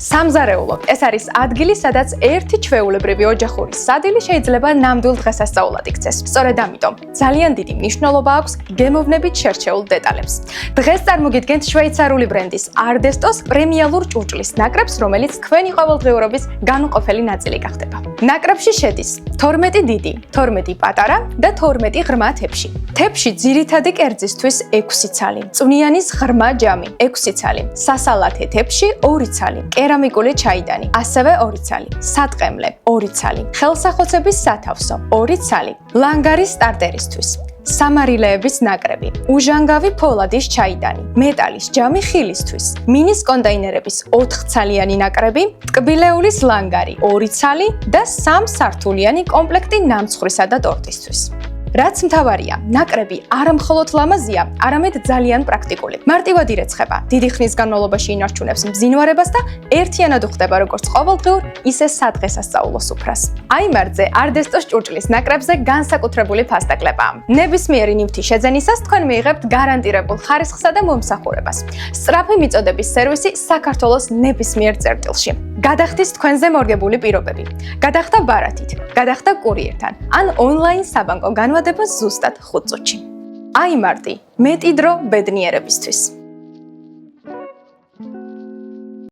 სამზარეულო ეს არის ადგილი, სადაც ერთი ჩვეულებრივი ოჯახური სადილი შეიძლება ნამდვილ დღესასწაულად იქცეს. სწორედ ამიტომ ძალიან დიდი მნიშვნელობა აქვს გემოვნებით შერჩეულ დეტალებს. დღეს წარმოგიდგენთ შვეიცარიული ბრენდის Ardestos პრემიალურ ჭურჭლის ნაკრებს, რომელიც თქვენი ყოველდღიურობის განუყოფელი ნაწილი გახდება. ნაკრებში შედის 12 დიდი, 12 პატარა და 12 ღრმა თეფში. თეფში ძირითადი კერძისთვის 6 ცალი, წვნიანის ღრმა ჯამი 6 ცალი, სასალათე თეფში 2 ცალი, კერამიკული ჩაიდანი, ასევე 2 ცალი, სატყემლე 2 ცალი, ხელსახოცების სათავსო 2 ცალი, ლანგარის სტარტერისთვის, სამარილეების ნაკრები, უჟანგავი ფოლადის ჩაიდანი, მეტალის ჯამი ხილისთვის, მინის კონტეინერების 4 ცალიანი ნაკრები, ტკბილეულის ლანგარი 2 ცალი და 3 სართულიანი კომპლექტი ნამცხრისა და ტორტისთვის. რაც მთავარია, ნაკრები არა მხოლოდ ლამაზია, არამედ ძალიან პრაქტიკული. მარტივად ირეცხება, დიდი ხნის განმავლობაში ინარჩუნებს მბზინვარებას და ერთიანად უხდება როგორც ყოველდღიურ, ისე სადღესასწაულო სუფრას. აი მარტზე Ardestos ჭურჭლის ნაკრებზე განსაკუთრებული ფასდაკლებაა. ნებისმიერი ნივთი შეძენისას თქვენ მიიღებთ გარანტირებულ ხარისხსა და მომსახურებას. სწრაფი მიწოდების სერვისი საქართველოს ნებისმიერ წერტილში. გადახდის თქვენზე მორგებული პირობები. გადახდა ბარათით, გადახდა კურიერთან, ან ონლაინ საბანკო განმადება ზუსტად 5 წუთში. აი მარტი, მეტი დრო ბედნიერებისთვის.